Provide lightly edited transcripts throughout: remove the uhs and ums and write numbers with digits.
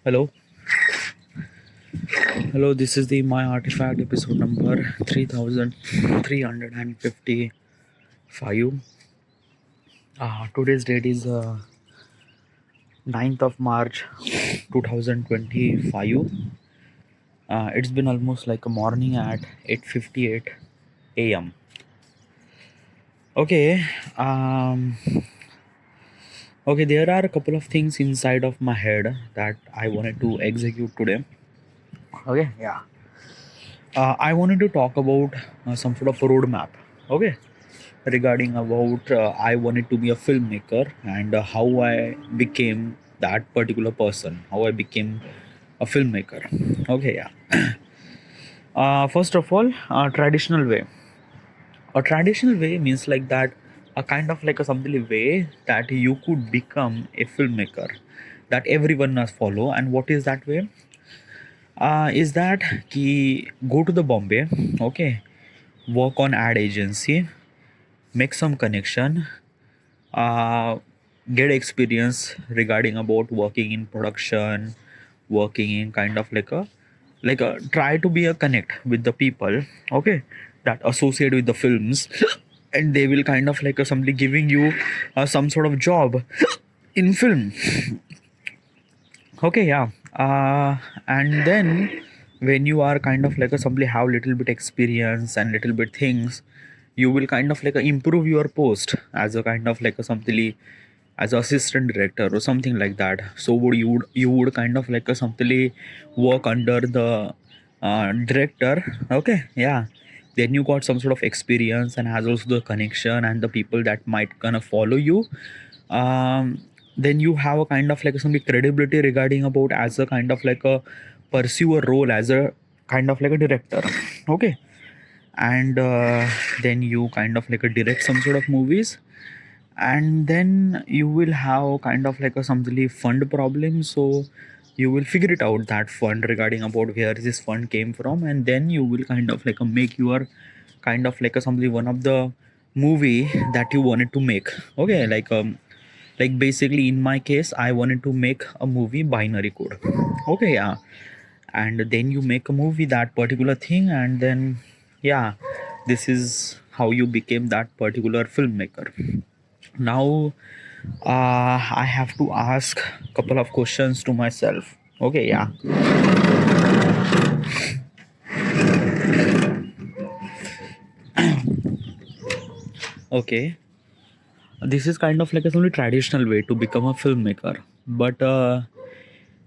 Hello, hello. This is the My Artifact episode number 3355. Today's date is 9th of March 2025. It's been almost like a morning at 8:58 a.m. Okay. Um, okay. There are a couple of things inside of my head that I wanted to execute today. Okay. Yeah. I wanted to talk about some sort of roadmap. Okay, regarding about I wanted to be a filmmaker and how I became that particular person, how I became a filmmaker. Okay, yeah. First of all, traditional way. A traditional way means like that, a kind of like a something way that you could become a filmmaker that everyone must follow. And what is that way? Is that ki go to the Bombay, okay, work on ad agency, make some connection, uh, get experience regarding about working in production, working in kind of like a try to be a connect with the people, okay, that associate with the films, and they will kind of like somebody giving you some sort of job in film. Okay, yeah. And then when you are kind of like a somebody have little bit experience and little bit things, you will kind of like improve your post as a kind of like a something as assistant director or something like that. So would you would kind of like a something work under the director. Okay, yeah. Then you got some sort of experience and has also the connection and the people that might gonna follow you. um then you have a kind of like some credibility regarding about as a kind of like a pursue a role as a kind of like a director. Okay, and then you kind of like a direct some sort of movies, and then you will have kind of like a something fund problem. So you will figure it out that fund regarding about where this fund came from, and then you will kind of like a make your kind of like a something one of the movie that you wanted to make. Okay, like basically in my case I wanted to make a movie binary code. Okay, yeah. And then you make a movie that particular thing, and then yeah, this is how you became that particular filmmaker. Now I have to ask a couple of questions to myself. Okay, yeah. Okay, this is kind of like a only traditional way to become a filmmaker, but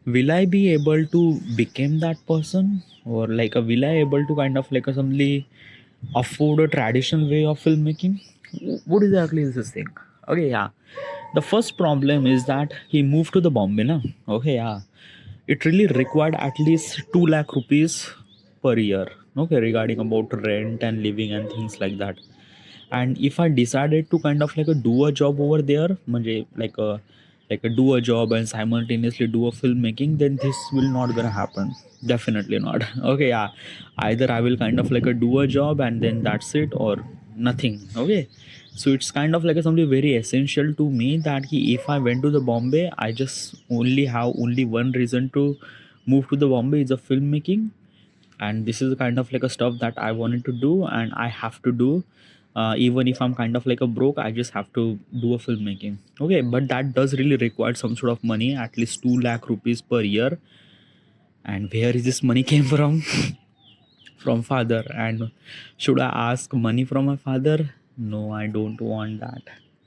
will I be able to become that person, or like will I able to kind of like a somebody afford a traditional way of filmmaking? What exactly is this thing? Okay, yeah. The first problem is that he moved to the Bombay, na? Okay, yeah. It really required at least 2 lakh rupees per year. Okay, regarding about rent and living and things like that. And if I decided to kind of like do a job over there, म्हणजे like a do a job and simultaneously do a filmmaking, then this will not gonna happen. Definitely not. Okay, yeah. Either I will kind of like do a job and then that's it, or nothing. Okay, so it's kind of like a something very essential to me that if I went to the Bombay, I just only have only one reason to move to the Bombay is a filmmaking. And this is the kind of like a stuff that I wanted to do and I have to do. Even if I'm kind of like a broke, I just have to do a filmmaking. Okay, but that does really require some sort of money, at least 2 lakh rupees per year. And where is this money came from? From father. And should I ask money from my father? No, I don't want that.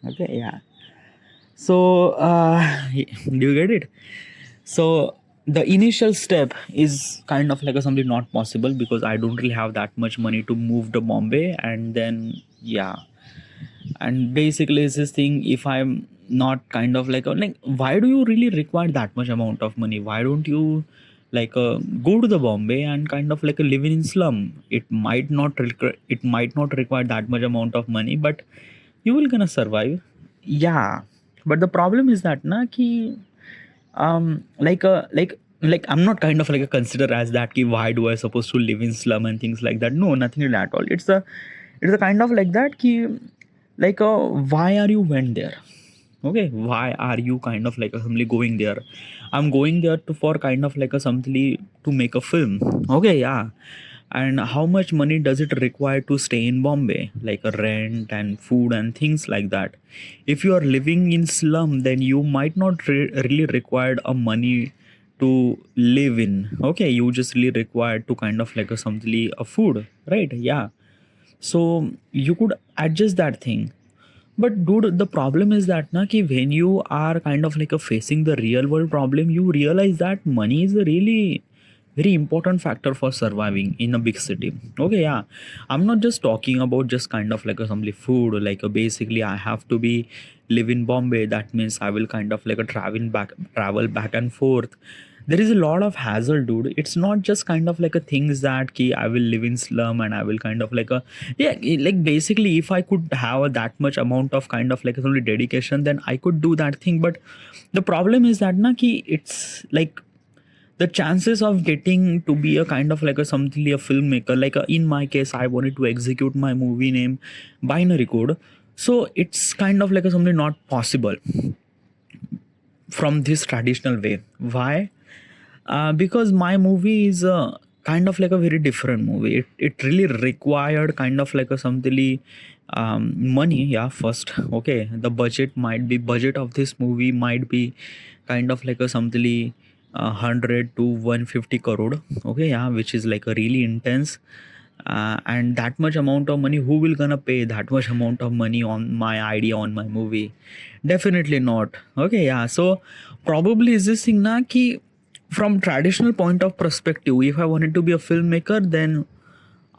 Okay, yeah. So do you get it? So the initial step is kind of like a something not possible because I don't really have that much money to move to Bombay. And then yeah, and basically it's this thing, if I'm not kind of like why do you really require that much amount of money? Why don't you go to the Bombay and kind of like live in slum? It might not require that much amount of money, but you will gonna survive. Yeah, but the problem is that na ki like I'm not kind of like a consider as that ki why do I supposed to live in slum and things like that. No, nothing like that at all. It's a kind of like that ki why are you went there? Okay, why are you kind of like simply going there? I'm going there to for kind of like a simply to make a film. Okay, yeah. And how much money does it require to stay in Bombay, like a rent and food and things like that? If you are living in slum, then you might not really require a money to live in. Okay, you just really require to kind of like a simply a food, right? Yeah. So you could adjust that thing. But dude, the problem is that na ki when you are kind of like a facing the real world problem, you realize that money is a really very important factor for surviving in a big city. Okay, yeah. I'm not just talking about just kind of like a simply food, like a basically I have to be live in Bombay. That means I will kind of like a travel back and forth. There is a lot of hassle, dude. It's not just kind of like a things that ki I will live in slum and I will kind of like a yeah, like basically if I could have that much amount of kind of like only dedication, then I could do that thing. But the problem is that na ki it's like the chances of getting to be a kind of like a something a filmmaker, like in my case I wanted to execute my movie name binary code, so it's kind of like a something not possible from this traditional way. Why? Because my movie is kind of like a very different movie. It really required kind of like a something money. Yeah, first, okay, the budget of this movie might be kind of like a something 100 to 150 crore. Okay, yeah, which is like a really intense. And that much amount of money, who will gonna pay that much amount of money on my idea, on my movie? Definitely not. Okay, yeah. So probably is this thing na ki from traditional point of perspective, if I wanted to be a filmmaker, then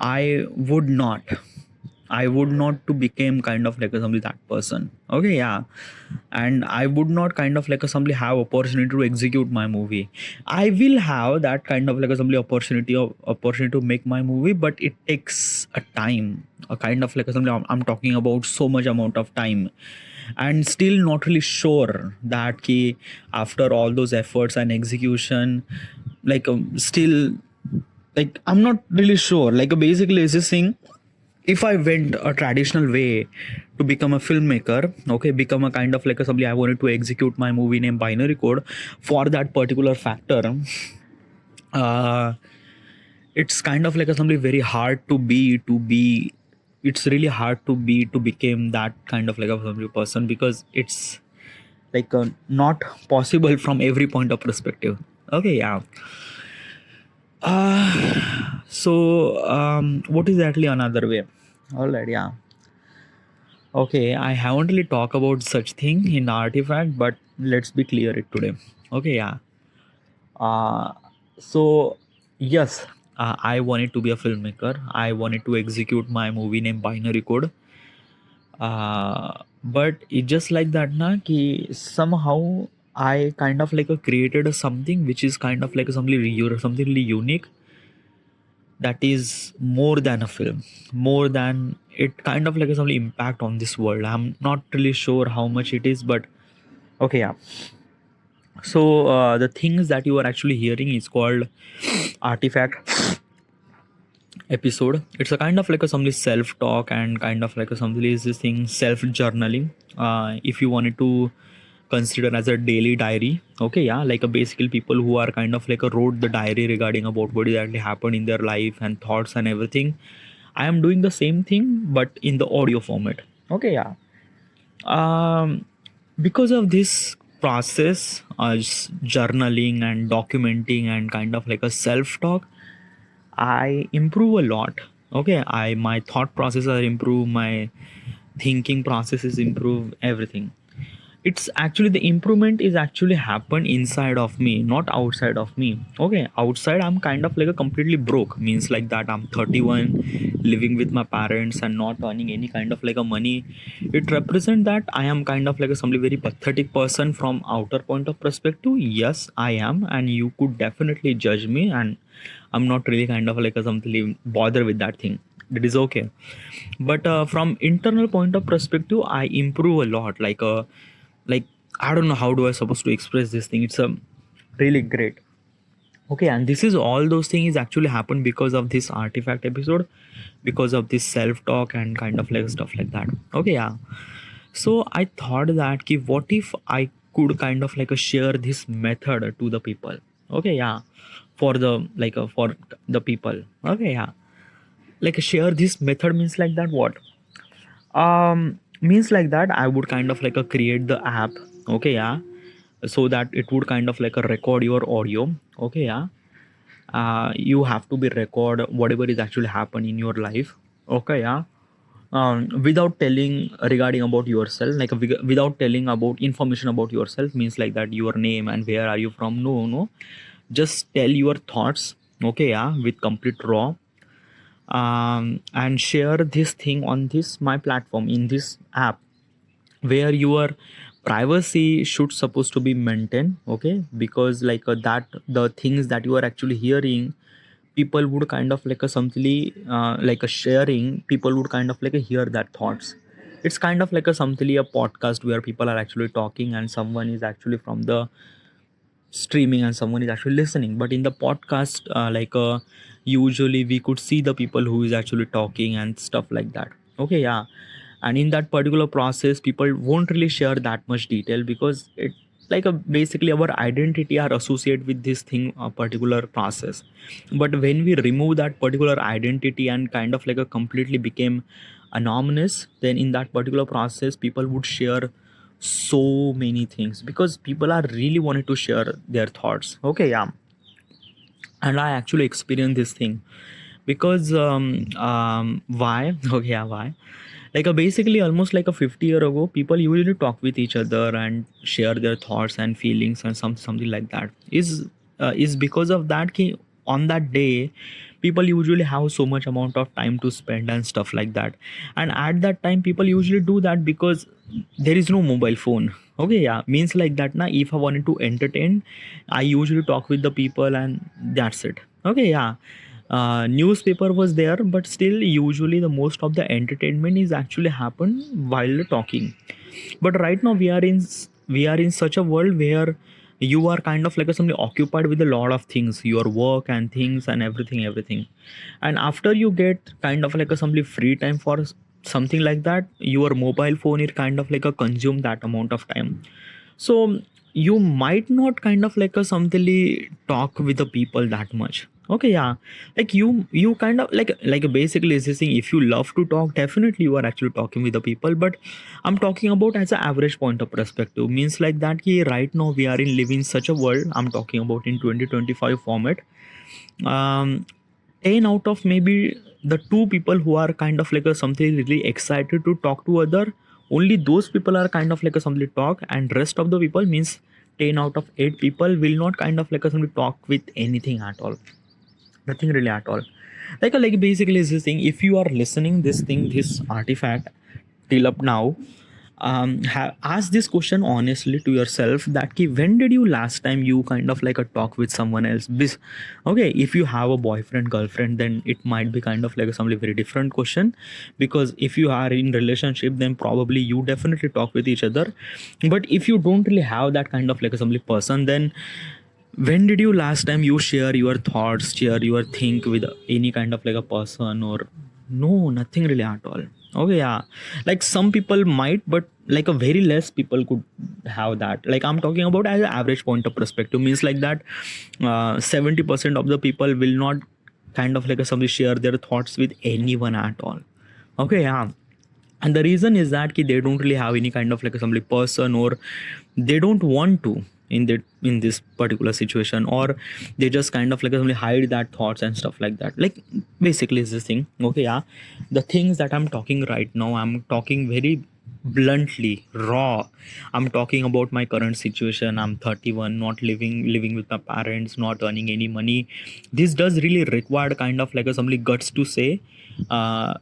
I would not. I would not to become kind of like a somebody that person. Okay, yeah. And I would not kind of like a somebody have opportunity to execute my movie. I will have that kind of like a somebody opportunity to make my movie, but it takes a time. A kind of like a somebody I'm talking about so much amount of time. And still not really sure that ki after all those efforts and execution, like still like I'm not really sure. Like basically is this thing, if I went a traditional way to become a filmmaker, okay, become a kind of like a somebody I wanted to execute my movie name binary code for that particular factor, uh, it's kind of like a somebody very hard to be it's really hard to become that kind of like a somebody person, because it's like not possible from every point of perspective. Okay, yeah. What is actually another way? All right, yeah. Okay, I haven't really talked about such thing in artifact, but let's be clear it today. Okay, yeah. Uh, so yes, I wanted to be a filmmaker. I wanted to execute my movie name binary code. But it just like that, na ki somehow I kind of like created a something which is kind of like something really unique, that is more than a film, more than it kind of like some impact on this world. I'm not really sure how much it is, but okay, yeah. So the things that you are actually hearing is called artifact episode. It's a kind of like a some self talk and kind of like a some is this thing self journaling. If you wanted to consider as a daily diary, okay, yeah, like a basically people who are kind of like a wrote the diary regarding about what exactly happened in their life and thoughts and everything. I am doing the same thing but in the audio format. Okay, yeah. Because of this process, journaling and documenting and kind of like a self talk, I improve a lot. Okay, I my thought process are improve, my thinking processes improve, everything. It's actually the improvement is actually happen inside of me, not outside of me. Okay, outside I'm kind of like a completely broke, means like that I'm 31, living with my parents and not earning any kind of like a money. It represent that I am kind of like a somebody very pathetic person from outer point of perspective. Yes, I am, and you could definitely judge me, and I'm not really kind of like a something bother with that thing. That is okay. But from internal point of perspective, I improve a lot. Like I don't know how do I supposed to express this thing. It's a really great. Okay, and this is all those things actually happen because of this artifact episode, because of this self talk and kind of like stuff like that. Okay, yeah. So I thought that ki what if I could kind of like share this method to the people. Okay, yeah, for the for the people. Okay, yeah, like share this method means like that what means like that I would kind of create the app. Okay, yeah, so that it would kind of record your audio. Okay, yeah, you have to be record whatever is actually happening in your life. Okay, yeah, without telling regarding about yourself, without telling about information about yourself, means like that your name and where are you from. No, no, just tell your thoughts. Okay, yeah, with complete raw, and share this thing on this my platform in this app, where your privacy should supposed to be maintained. Okay, because that the things that you are actually hearing, people would kind of like a something like a sharing, people would kind of hear that thoughts. It's kind of like a something a podcast where people are actually talking and someone is actually from the streaming and someone is actually listening. But in the podcast, usually we could see the people who is actually talking and stuff like that. Okay, yeah, and in that particular process people won't really share that much detail, because it basically our identity are associated with this thing, a particular process. But when we remove that particular identity and kind of completely became anonymous, then in that particular process people would share so many things, because people are really wanted to share their thoughts. Okay, yeah, and I actually experienced this thing, because why okay, yeah, why basically almost like a 50 year ago people usually talk with each other and share their thoughts and feelings and something like that. Is because of that ki on that day people usually have so much amount of time to spend and stuff like that. And at that time people usually do that because there is no mobile phone. Okay, yeah, means like that now if I wanted to entertain, I usually talk with the people and that's it. Okay, yeah, newspaper was there, but still usually the most of the entertainment is actually happen while talking. But right now we are in such a world where you are kind of somebody occupied with a lot of things, your work and things and everything. And after you get kind of somebody free time for something like that, your mobile phone is kind of consume that amount of time. So you might not kind of something talk with the people that much. Okay, yeah, you kind of basically is this thing, if you love to talk, definitely you are actually talking with the people. But I'm talking about as an average point of perspective, means like that ki right now we are in living such a world. I'm talking about in 2025 format. um 10 out of maybe the two people who are kind of something really excited to talk to other, only those people are kind of somebody talk, and rest of the people means 10 out of 8 people will not kind of somebody talk with anything at all, nothing really at all. Basically is this thing, if you are listening this thing, this artifact till up now, ask this question honestly to yourself, that ki, when did you last time you kind of a talk with someone else? Okay, if you have a boyfriend girlfriend, then it might be kind of some very different question, because if you are in relationship then probably you definitely talk with each other. But if you don't really have that kind of some person, then when did you last time you share your thoughts, share your think with any kind of a person? Or no, nothing really at all. Okay, yeah, some people might, but a very less people could have that. I'm talking about as an average point of perspective, means like that 70% of the people will not kind of somebody share their thoughts with anyone at all. Okay, yeah, and the reason is that ki they don't really have any kind of somebody person, or they don't want to in this particular situation, or they just kind of somebody hide that thoughts and stuff like that. Basically is this thing. Okay, yeah, the things that I'm talking right now, I'm talking very bluntly raw. I'm talking about my current situation. I'm 31, not living with my parents, not earning any money. This does really require kind of somebody guts to say, uh,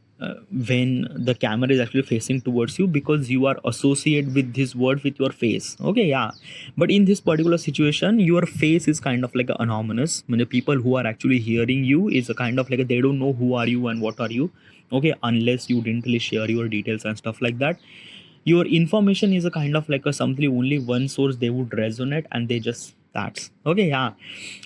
when the camera is actually facing towards you, because you are associated with this word with your face. Okay, yeah, but in this particular situation your face is kind of anonymous. When the people who are actually hearing you is a kind of they don't know who are you and what are you. Okay, unless you didn't really share your details and stuff like that, your information is a kind of a something only one source they would resonate, and they just That's okay. Yeah.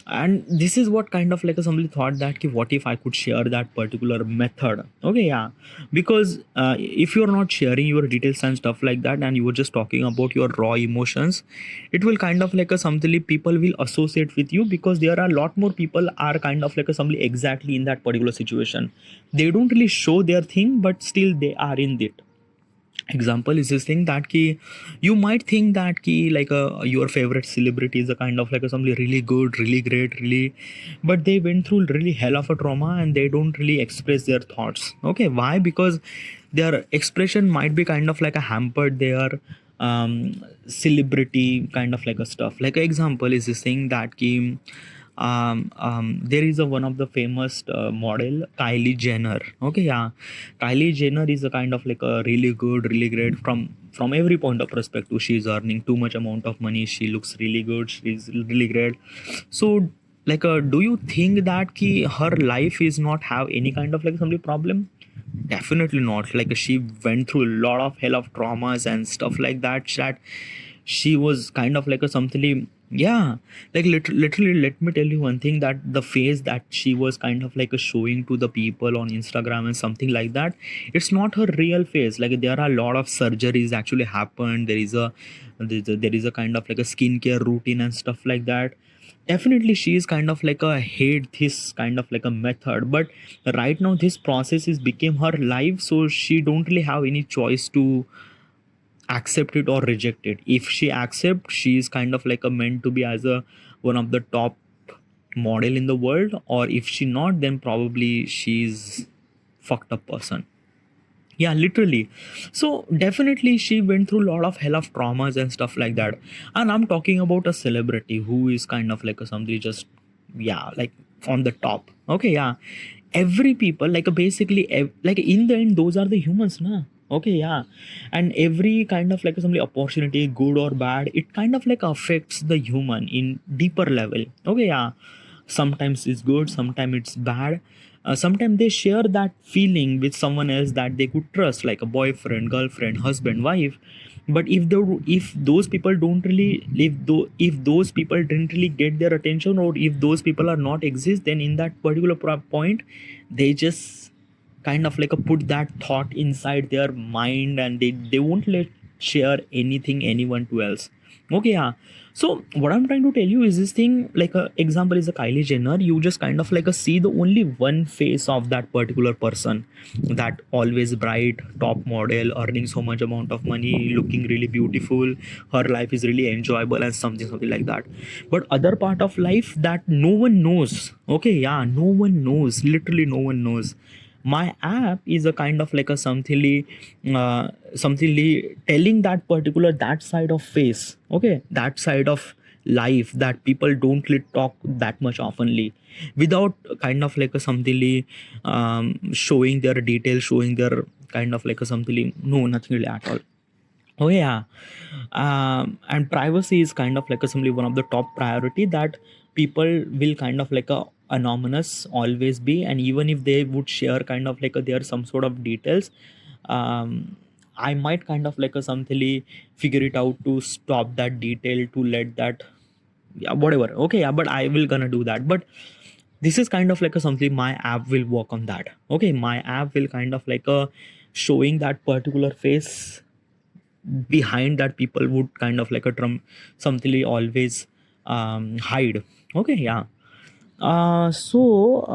And this is what kind of like somebody thought that ki, what if I could share that particular method. Okay. Yeah. Because if you're not sharing your details and stuff like that, and you were just talking about your raw emotions, it will kind of like a something people will associate with you, because there are a lot more people are kind of like a somebody exactly in that particular situation. They don't really show their thing, but still they are in it. Example is this thing that ki, you might think that ki like your favorite celebrity is a kind of like a somebody really good, really great, really, but they went through really hell of a trauma and they don't really express their thoughts. Okay, why? Because their expression might be kind of like a hampered their celebrity kind of like a stuff. Like an example is this thing that ki, there is a one of the famous model, Kylie Jenner. Okay, yeah, Kylie Jenner is a kind of like a really good, really great from every point of perspective. She's earning too much amount of money. She looks really good. She's really great. So, like, do you think that ki her life is not have any kind of like some problem? Definitely not. Like she went through a lot of hell of traumas and stuff like that. That she was kind of like a something. Yeah, like literally, let me tell you one thing, that the face that she was kind of like a showing to the people on Instagram and something like that, it's not her real face. Like there are a lot of surgeries actually happened. There is a kind of like a skincare routine and stuff like that. Definitely she is kind of like a hate this kind of like a method, but right now this process is became her life, so she don't really have any choice to accept it or reject it. If she accept, she is kind of like a meant to be as a one of the top model in the world, or if she not, then probably she's fucked up person. Yeah, literally. So definitely she went through a lot of hell of traumas and stuff like that. And I'm talking about a celebrity who is kind of like a somebody just, yeah, like on the top. Okay, yeah. Every people like basically like in the end those are the humans, na. Okay, yeah. And every kind of like somebody opportunity, good or bad, it kind of like affects the human in deeper level. Okay, yeah. Sometimes it's good, sometimes it's bad. Sometimes they share that feeling with someone else that they could trust, like a boyfriend, girlfriend, husband, wife. But if those people don't really, if those people didn't really get their attention, or if those people are not exist, then in that particular point they just kind of like a put that thought inside their mind, and they won't let share anything anyone to else. Okay, yeah. So what I'm trying to tell you is this thing, like a example is a Kylie Jenner. You just kind of like a see the only one face of that particular person, that always bright top model, earning so much amount of money, looking really beautiful, her life is really enjoyable and something like that. But other part of life that no one knows. Okay, yeah, no one knows, literally no one knows. My app is a kind of like a something telling that particular that side of face. Okay, that side of life that people don't really talk that much oftenly, without kind of like a something showing their details, showing their kind of like a something, no, nothing really at all. Oh yeah. And privacy is kind of like a simply one of the top priority that people will kind of like a anonymous always be, and even if they would share kind of like a there some sort of details, um, I might kind of like a something figure it out to stop that detail, to let that, yeah, whatever. Okay, yeah, but I will gonna do that. But this is kind of like a something my app will work on that. Okay, my app will kind of like a showing that particular face behind that people would kind of like a drum something always hide. Okay, yeah. So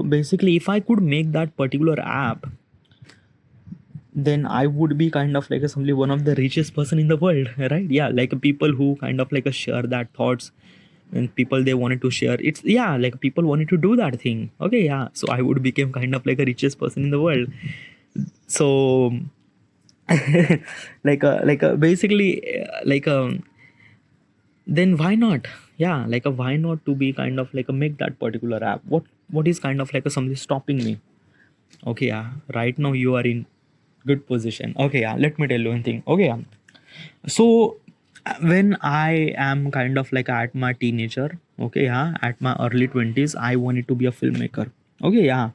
basically if I could make that particular app, then I would be kind of like a, simply one of the richest person in the world, right? Yeah, like people who kind of like a share that thoughts, and people they wanted to share it's, yeah, like people wanted to do that thing. Okay, yeah, so I would become kind of like a richest person in the world. So basically then why not, yeah, like a why not to be kind of like a make that particular app. What is kind of like a something stopping me? Okay, yeah, right now you are in good position. Okay, yeah, let me tell you one thing. Okay, yeah. So when I am kind of like at my teenager, okay, yeah, at my early 20s, I wanted to be a filmmaker. Okay, yeah.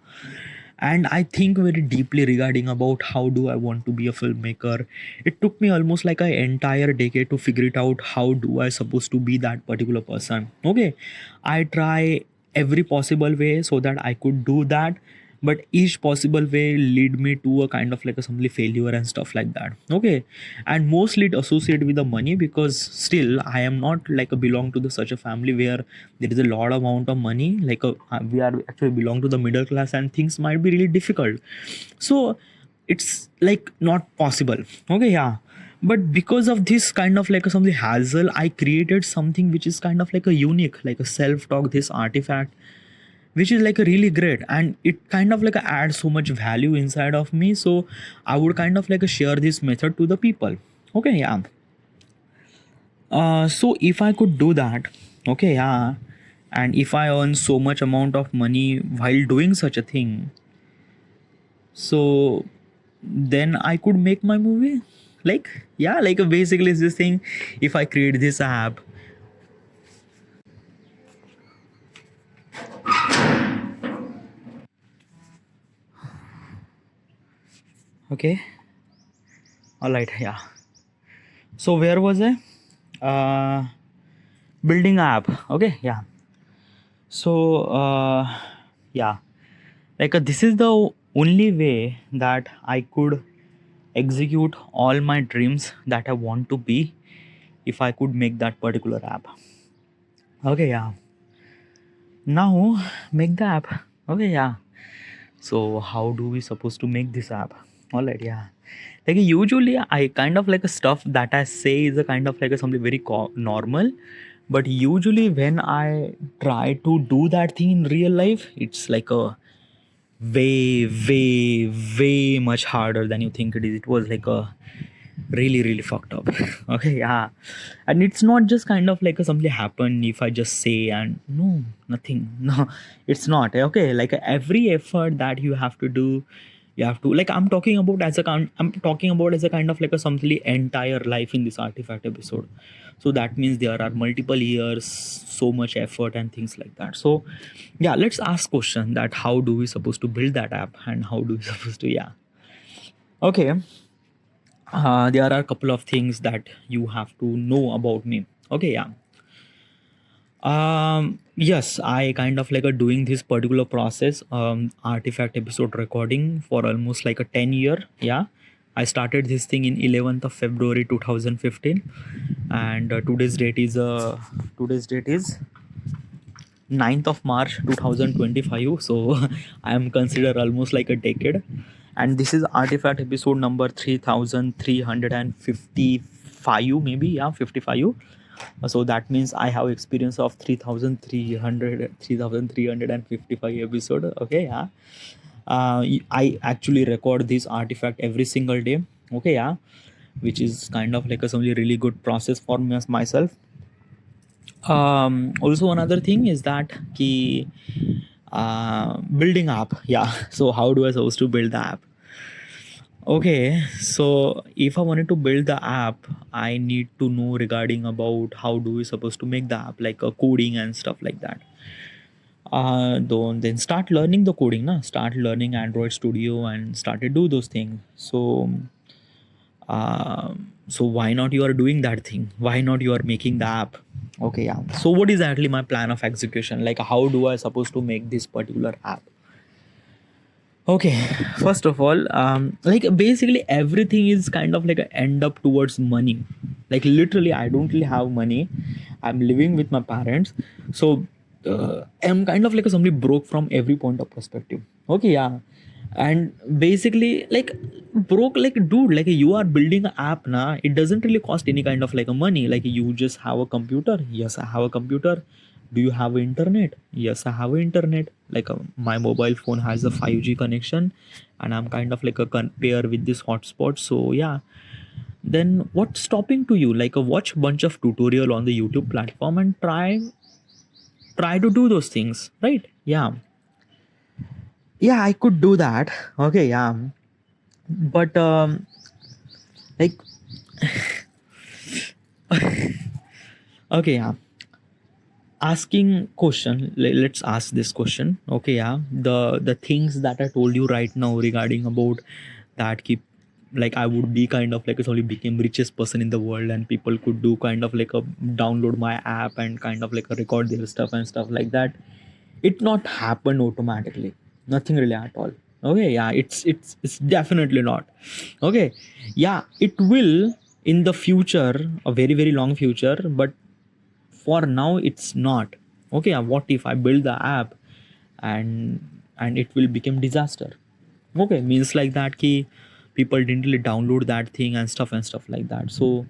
and I think very deeply regarding about how do I want to be a filmmaker. It took me almost like an entire decade to figure it out. How do I supposed to be that particular person? Okay, I try every possible way so that I could do that, but each possible way lead me to a kind of like a simply failure and stuff like that. Okay, and mostly it associated with the money, because still I am not like a belong to the such a family where there is a lot amount of money, like we are actually belong to the middle class, and things might be really difficult. So it's like not possible. Okay, yeah, but because of this kind of like a something hassle, I created something which is kind of like a unique, like a self talk, this artifact, which is like a really great, and it kind of like adds so much value inside of me. So I would kind of like share this method to the people. Okay, yeah. So if I could do that, okay, yeah, and if I earn so much amount of money while doing such a thing, so then I could make my movie. Like, yeah, like basically it's this thing. If I create this app, okay, all right, yeah. So where was I? Building app. Okay, yeah. So yeah, like this is the only way that I could execute all my dreams that I want to be, if I could make that particular app. Okay, yeah. Now make the app. Okay, yeah. So how do we supposed to make this app? All right, yeah. Like usually I kind of like a stuff that I say is a kind of like a something very normal, but usually when I try to do that thing in real life, it's like a way much harder than you think it is. It was like a really fucked up. Okay, yeah. And it's not just kind of like a something happen if I just say and no, nothing. No, it's not. Okay, like every effort that you have to do, you have to, like, I'm talking about as a I'm talking about as a kind of like a something entire life in this artifact episode. So that means there are multiple years, so much effort and things like that. So yeah, let's ask question that how do we supposed to build that app, and how do we supposed to, yeah. Okay, there are a couple of things that you have to know about me. Okay, yeah. Yes, I kind of like a doing this particular process, artifact episode recording for almost like a 10 year. Yeah, I started this thing in 11th of February 2015, and today's date is 9th of March 2025. So I am considered almost like a decade, and this is artifact episode number 3355, maybe, yeah, 55. So that means I have experience of 3355 episode. Okay, yeah. I actually record this artifact every single day. Okay, yeah, which is kind of like a some really good process for me as myself. Also another thing is that key, building app. Yeah. So how do I supposed to build the app? Okay, so if I wanted to build the app, I need to know regarding about how do we supposed to make the app, like a coding and stuff like that. Don't then start learning the coding, na? Start learning Android Studio and start to do those things. So why not you are doing that thing? Why not you are making the app? Okay, yeah. So what is actually my plan of execution? Like how do I supposed to make this particular app? Okay, first of all, like basically everything is kind of like a end up towards money. Like literally, I don't really have money. I'm living with my parents, so I'm kind of like somebody broke from every point of perspective. Okay, yeah, and basically like broke, like dude, like you are building an app now. It doesn't really cost any kind of like a money. Like you just have a computer. Yes, I have a computer. Do you have internet? Yes, I have internet. Like my mobile phone has a 5G connection, and I'm kind of like a pair with this hotspot. So yeah, then what's stopping to you? Like watch bunch of tutorial on the YouTube platform and try to do those things, right? Yeah, yeah, I could do that. Okay, yeah, but like okay, yeah. asking question, let's ask this question. Okay, yeah, the things that I told you right now regarding about that keep, like I would be kind of like it's only became richest person in the world, and people could do kind of like a download my app and kind of like a record their stuff and stuff like that. It not happen automatically, nothing really at all. Okay, yeah, it's definitely not. Okay, yeah, it will in the future, a very very long future, but for now it's not. Okay, what if I build the app and it will become disaster? Okay, means like that key people didn't really download that thing and stuff like that. So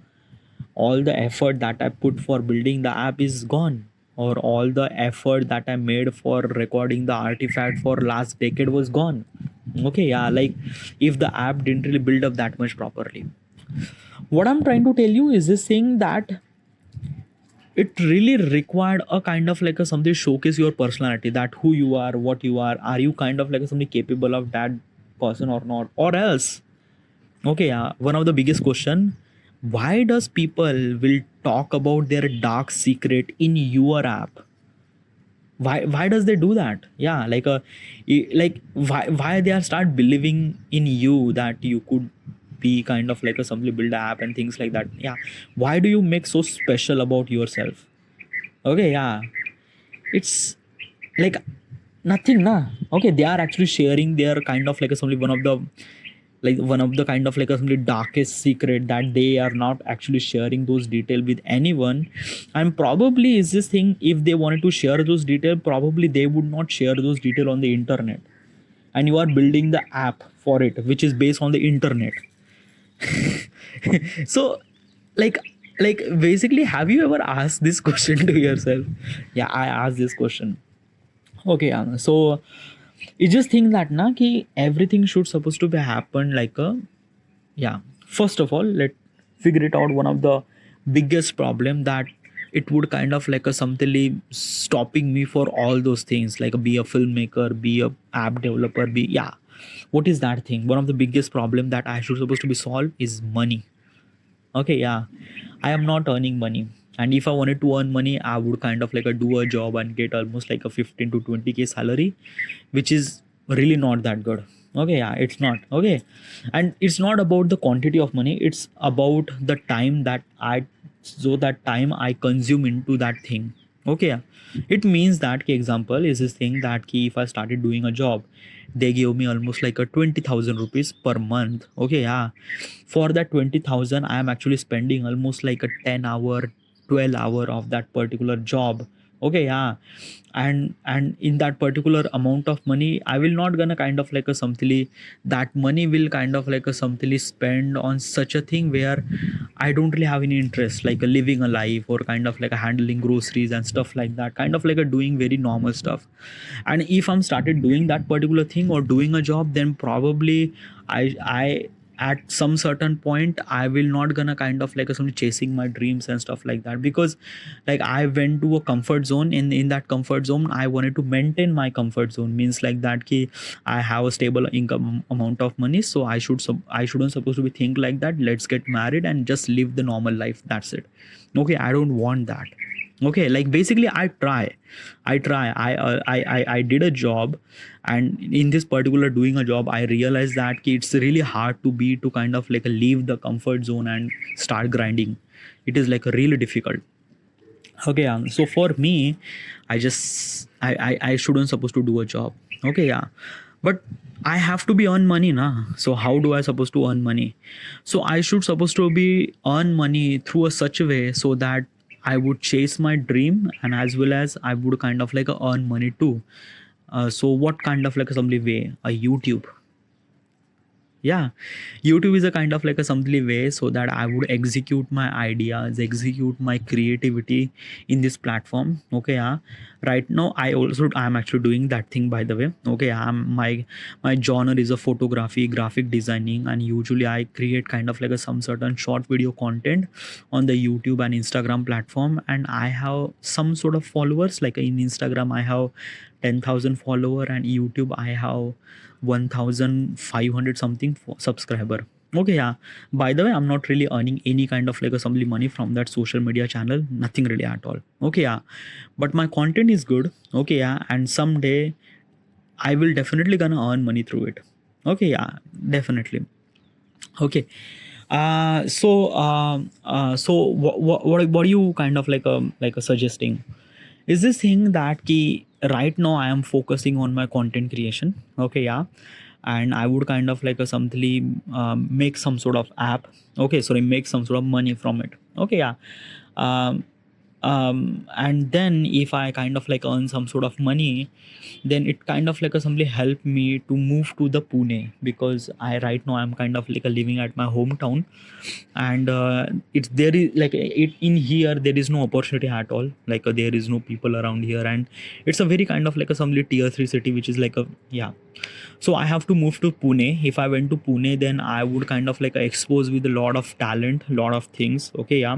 all the effort that I put for building the app is gone, or all the effort that I made for recording the artifact for last decade was gone. Okay, yeah, like if the app didn't really build up that much properly. What I'm trying to tell you is this thing that it really required a kind of like a something showcase your personality, that who you are you kind of like a something capable of that person or not, or else. Okay, yeah, one of the biggest question, why does people will talk about their dark secret in your app? Why does they do that? Yeah, like like why they are start believing in you that you could be kind of like a somebody build a app and things like that. Yeah, why do you make so special about yourself? Okay, yeah, it's like nothing na. Okay, they are actually sharing their kind of like a somebody one of the kind of like a somebody darkest secret that they are not actually sharing those detail with anyone. And probably is this thing, if they wanted to share those detail, probably they would not share those detail on the internet, and you are building the app for it which is based on the internet. So like basically, have you ever asked this question to yourself? Yeah, I asked this question. Okay, so you just think that na ki everything should supposed to be happen like a, yeah, first of all let figure it out. One of the biggest problem that it would kind of like a something stopping me for all those things, like be a filmmaker, be a app developer, be, yeah, what is that thing? One of the biggest problem that I should supposed to be solved is money. Okay, yeah, I am not earning money, and if I wanted to earn money I would kind of like a do a job and get almost like a 15 to 20k salary, which is really not that good. Okay, yeah, it's not. Okay, and it's not about the quantity of money, it's about the time that I, so that time I consume into that thing. Okay, yeah, it means that ki example is this thing that ki if I started doing a job, they gave me almost like a 20,000 rupees per month. Okay, yeah, for that 20,000 I am actually spending almost like a 10 hour, 12 hour of that particular job. Okay, yeah, and in that particular amount of money I will not gonna kind of like a something, that money will kind of like a something spend on such a thing where I don't really have any interest, like a living a life or kind of like a handling groceries and stuff like that, kind of like a doing very normal stuff. And if I'm started doing that particular thing or doing a job, then probably I at some certain point I will not gonna kind of like some chasing my dreams and stuff like that, because like I went to a comfort zone. In that comfort zone I wanted to maintain my comfort zone, means like that ki I have a stable income amount of money, so I shouldn't supposed to be think like that, let's get married and just live the normal life, that's it. Okay, I don't want that. Okay, like basically I did a job, and in this particular doing a job I realized that ki it's really hard to be to kind of like leave the comfort zone and start grinding. It is like really difficult. Okay, so for me I just I shouldn't supposed to do a job. Okay, yeah, but I have to be earn money na. So how do I supposed to earn money? So I should supposed to be earn money through a such a way so that I would chase my dream, and as well as I would kind of like earn money too. So what kind of like assembly way? A YouTube. Yeah, YouTube is a kind of like a simply way so that I would execute my ideas, execute my creativity in this platform. Okay, yeah, right now I'm actually doing that thing, by the way. Okay, I'm my genre is a photography, graphic designing, and usually I create kind of like a some certain short video content on the YouTube and Instagram platform, and I have some sort of followers. Like in Instagram I have 10,000 follower, and YouTube I have 1,500 something subscriber. Okay, yeah. By the way, I'm not really earning any kind of like a some money from that social media channel. Nothing really at all. Okay, yeah. But my content is good. Okay, yeah. And someday I will definitely gonna earn money through it. Okay, yeah, definitely. Okay. So what are you kind of like a suggesting? Is this thing that ki right now I am focusing on my content creation? Okay, yeah, and I would kind of like a something make some sort of app. Okay, sorry, make some sort of money from it. Okay, yeah. Um, and then if I kind of like earn some sort of money, then it kind of like a simply help me to move to the Pune, because I right now I'm kind of like a living at my hometown. And it's there is like it in here there is no opportunity at all, like there is no people around here, and it's a very kind of like a some tier 3 city, which is like a, yeah. So I have to move to Pune. If I went to Pune, then I would kind of like expose with a lot of talent, lot of things. Okay, yeah,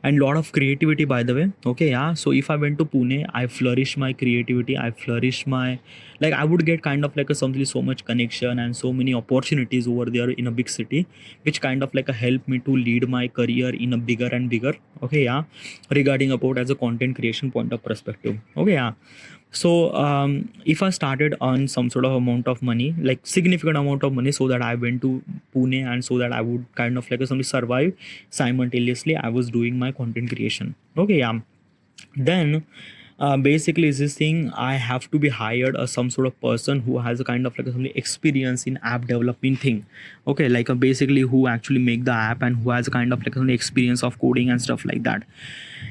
and lot of creativity, by the way. Okay, yeah. So if I went to Pune, I flourish my creativity, I flourish my, like I would get kind of like a something so much connection and so many opportunities over there in a big city, which kind of like a help me to lead my career in a bigger and bigger. Okay, yeah, regarding about as a content creation point of perspective. Okay, yeah. So if I started on some sort of amount of money, like significant amount of money, so that I went to Pune, and so that I would kind of like something survive simultaneously I was doing my content creation. Okay, yeah. Then basically is this thing, I have to be hired as some sort of person who has a kind of like some experience in app developing thing. Okay, like basically who actually make the app and who has a kind of like some experience of coding and stuff like that.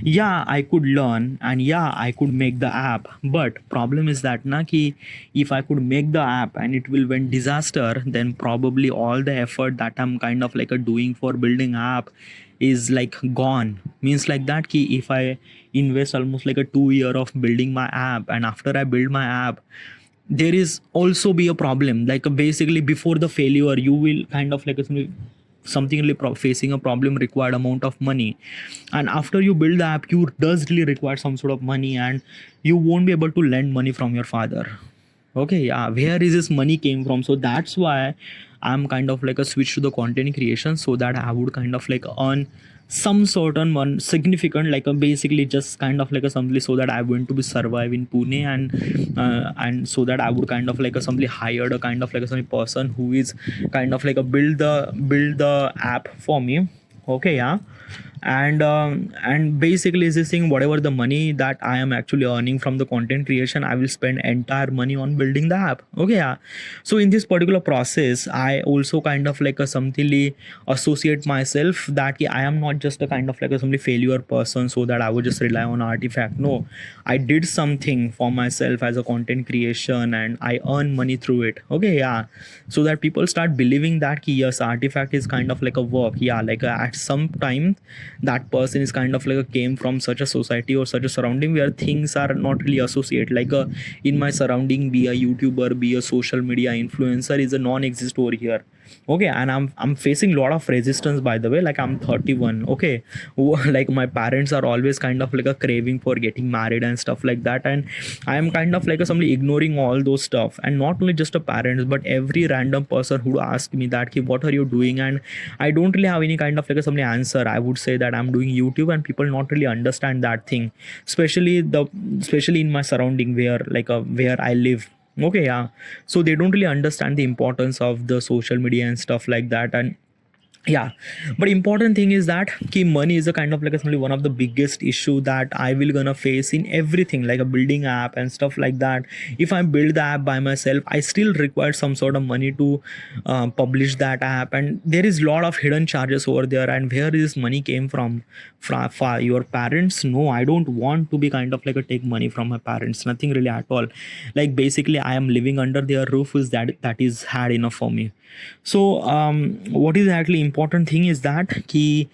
Yeah, I could learn, and yeah, I could make the app, but problem is that na ki if I could make the app and it will went disaster, then probably all the effort that I'm kind of like a doing for building app is like gone. Means like that ki if I invest almost like a 2 year of building my app, and after I build my app, there is also be a problem, like basically before the failure you will kind of like something really facing a problem required amount of money, and after you build the app you does really require some sort of money, and you won't be able to lend money from your father. Okay, yeah, where is this money came from? So that's why I'm kind of like a switch to the content creation, so that I would kind of like earn some certain one significant, like a basically just kind of like a something, so that I went to be survive in Pune, and so that I would kind of like a somebody hired a kind of like a some person who is kind of like a build the app for me. Okay, yeah. And basically is this thing, whatever the money that I am actually earning from the content creation, I will spend entire money on building the app. Okay, yeah. So in this particular process, I also kind of like a somethingly associate myself that I am not just a kind of like a somebody failure person, so that I would just rely on artifact. No, I did something for myself as a content creation, and I earn money through it. Okay, yeah. So that people start believing that yes, artifact is kind of like a work. Yeah, like at some time that person is kind of like a came from such a society or such a surrounding where things are not really associated, like in my surrounding, be a YouTuber, be a social media influencer is a non-exist over here. Okay, and I'm facing a lot of resistance, by the way, like I'm 31. Okay, like my parents are always kind of like a craving for getting married and stuff like that, and I am kind of like a somebody ignoring all those stuff, and not only just a parents but every random person who ask me that ki, what are you doing, and I don't really have any kind of like a somebody answer. I would say that I'm doing YouTube, and people not really understand that thing, especially in my surrounding where where I live. Okay, yeah. So they don't really understand the importance of the social media and stuff like that, and yeah. But important thing is that key money is a kind of like a, one of the biggest issue that I will gonna face in everything, like a building app and stuff like that. If I build the app by myself, I still require some sort of money to publish that app, and there is lot of hidden charges over there. And where this money came from your parents? No, I don't want to be kind of like a take money from my parents, nothing really at all. Like basically I am living under their roof, is that is had enough for me. So what is actually important thing is that key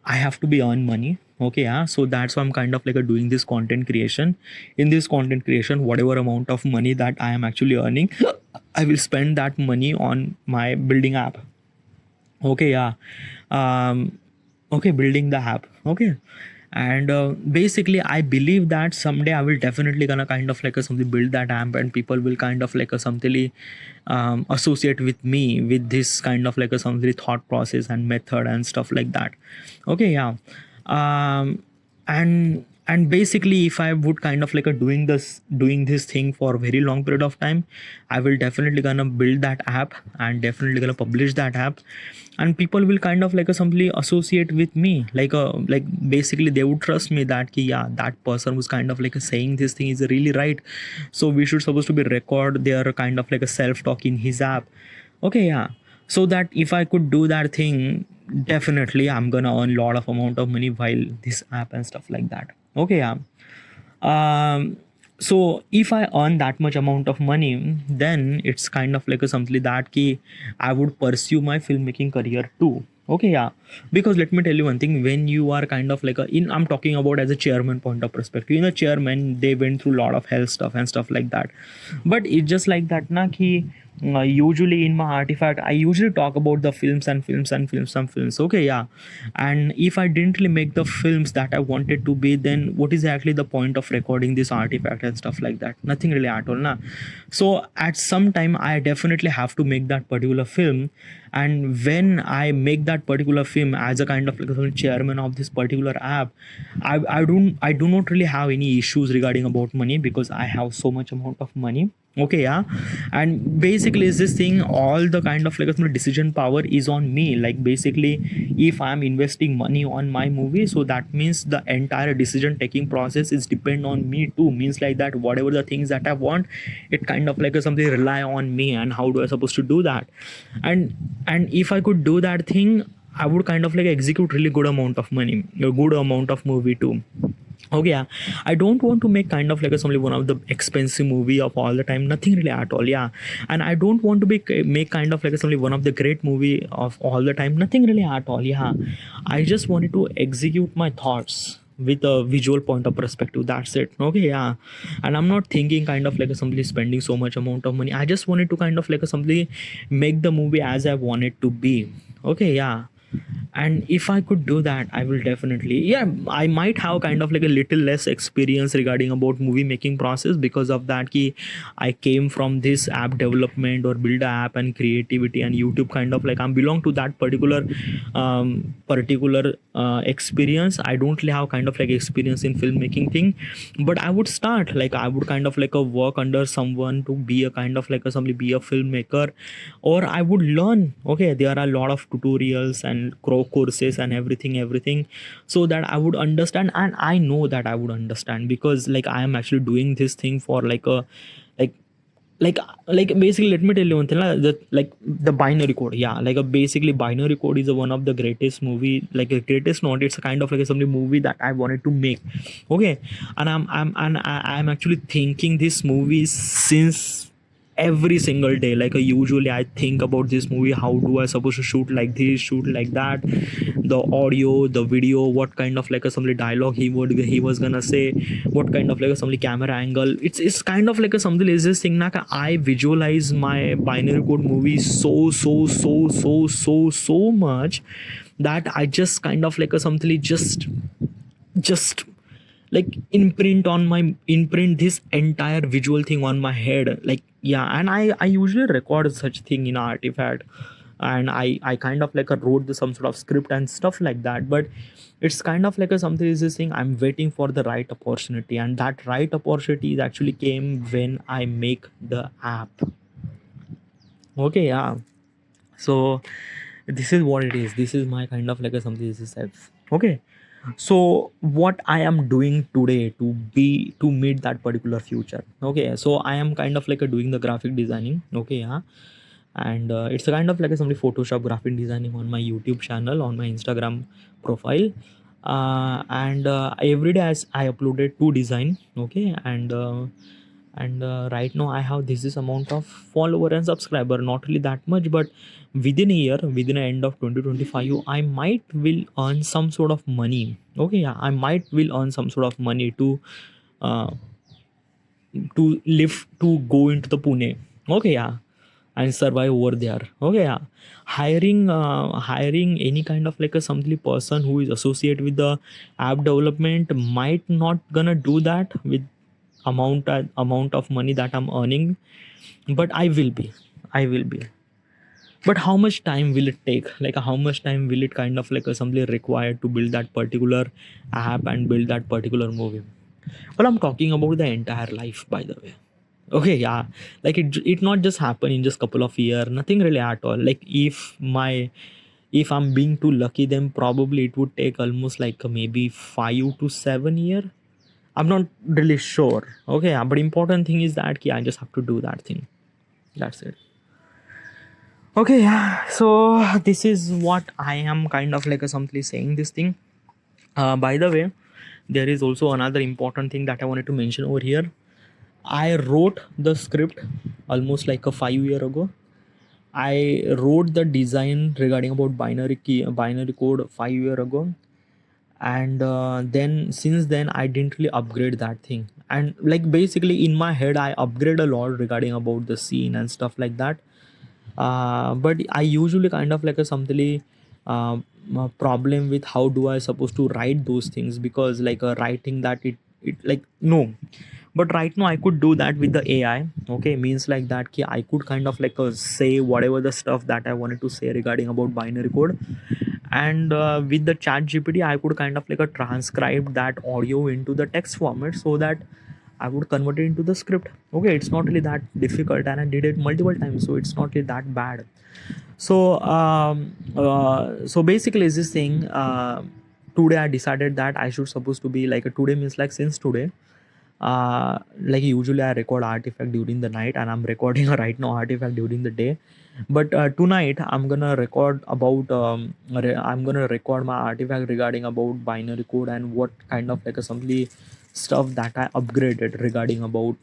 I have to be earn money. Okay, yeah. So that's why I'm kind of like a doing this content creation. In this content creation, whatever amount of money that I am actually earning, I will spend that money on my building app. Okay, yeah. um okay, building the app. Okay, And basically I believe that someday I will definitely gonna kind of like something build that app, and people will kind of like something associate with me with this kind of like a something thought process and method and stuff like that. Okay, yeah. um and basically if I would kind of like a doing this thing for a very long period of time, I will definitely gonna build that app and definitely gonna publish that app, and people will kind of like a simply associate with me like basically they would trust me that ki, yeah, that person who's kind of like saying this thing is really right, so we should supposed to be record their kind of like a self talk in his app. Okay, yeah. So that if I could do that thing, definitely I'm gonna earn lot of amount of money while this app and stuff like that. Okay, yeah. So if I earn that much amount of money, then it's kind of like a something that ki I would pursue my filmmaking career too. Okay, yeah. Because let me tell you one thing, when you are kind of like a in I'm talking about as a chairman point of perspective. In a chairman, they went through a lot of health stuff and stuff like that. But it's just like that na ki usually in my artifact I usually talk about the films and films and films and films. Okay, yeah. And if I didn't really make the films that I wanted to be, then what is actually the point of recording this artifact and stuff like that? Nothing really at all, na. So at some time I definitely have to make that particular film, and when I make that particular film as a kind of like a chairman of this particular app, I do not really have any issues regarding about money because I have so much amount of money. Okay, yeah. And basically is this thing, all the kind of like a decision power is on me. Like basically if I'm investing money on my movie, so that means the entire decision taking process is depend on me too. Means like that whatever the things that I want, it kind of like a something rely on me, and how do I supposed to do that? And if I could do that thing, I would kind of like execute really good amount of money, a good amount of movie too. Okay, yeah. I don't want to make kind of like a only one of the expensive movie of all the time, nothing really at all, yeah. And I don't want to be make kind of like a only one of the great movie of all the time, nothing really at all, yeah. I just wanted to execute my thoughts with a visual point of perspective, that's it. Okay, yeah. And I'm not thinking kind of like a somebody spending so much amount of money. I just wanted to kind of like a somebody make the movie as I want it to be. Okay, yeah. And if I could do that, I will definitely, yeah. I might have kind of like a little less experience regarding about movie making process, because of that ki I came from this app development or build a app and creativity and YouTube kind of like I belong to that particular experience. I don't really have kind of like experience in filmmaking thing, but I would start like I would kind of like a work under someone to be a kind of like a somebody be a filmmaker, or I would learn. Okay, there are a lot of tutorials and courses and everything, so that I would understand, and I know that I would understand, because like I am actually doing this thing for like a like like basically let me tell you one thing, like the binary code, yeah. Like a basically binary code is one of the greatest movie, like a greatest not, it's a kind of like a something movie that I wanted to make. Okay. And I'm actually thinking this movie since every single day. Like usually I think about this movie, how do I supposed to shoot like this, shoot like that, the audio, the video, what kind of like a somebody dialogue he was gonna say, what kind of like a somebody camera angle. It's kind of like a something is this thing like I visualize my binary code movie so much that I just kind of like a something just like imprint this entire visual thing on my head, like, yeah. And I usually record such thing in artifact, and I kind of like wrote some sort of script and stuff like that. But it's kind of like a something is this thing, I'm waiting for the right opportunity, and that right opportunity is actually came when I make the app. Okay, yeah. So this is what it is, this is my kind of like a something is self. Okay. So what I am doing today to meet that particular future. Okay, so I am kind of like doing the graphic designing. Okay, yeah. And it's a kind of like a somebody Photoshop graphic designing on my YouTube channel, on my Instagram profile. And every day as I uploaded two design. Okay. And right now I have this amount of follower and subscriber, not really that much, but within a year, within the end of 2025, I might will earn some sort of money. Okay, yeah. I might will earn some sort of money uh, to live, to go into the Pune. Okay, yeah. and survive over there. Okay, yeah. Hiring any kind of like a something person who is associated with the app development might not gonna do that with amount of money that I'm earning, but I will be. But how much time will it take? Like how much time will it kind of like assembly required to build that particular app and build that particular movie? Well, I'm talking about the entire life, by the way. Okay, yeah. Like it not just happen in just couple of year, nothing really at all. Like if I'm being too lucky, then probably it would take almost like maybe 5 to 7 year. I'm not really sure. Okay, yeah, but important thing is that I just have to do that thing. That's it. Okay, yeah. So this is what I am kind of like a simply saying this thing. By the way, there is also another important thing that I wanted to mention over here. I wrote the script almost like a 5 year ago. I wrote the design regarding about binary code 5 year ago, and then since then I didn't really upgrade that thing. And like basically in my head I upgrade a lot regarding about the scene and stuff like that. But I usually kind of like a something uh, problem with how do I supposed to write those things, because like writing that it like no. But right now I could do that with the AI. Okay, means like that I could kind of like say whatever the stuff that I wanted to say regarding about binary code, and with the chat gpt I could kind of like transcribe that audio into the text format so that I would convert it into the script. Okay, it's not really that difficult, and I did it multiple times, so it's not really that bad. So basically is this thing, today I decided that I should supposed to be like today means like since today, like usually I record artifact during the night, and I'm recording right now artifact during the day. But tonight I'm gonna record about I'm gonna record my artifact regarding about binary code and what kind of like a simply stuff that I upgraded regarding about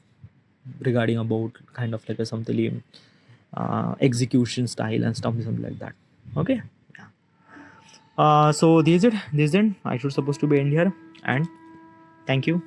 kind of like a something execution style and something like that. Okay, yeah. So this is it. I should supposed to be end here, and thank you.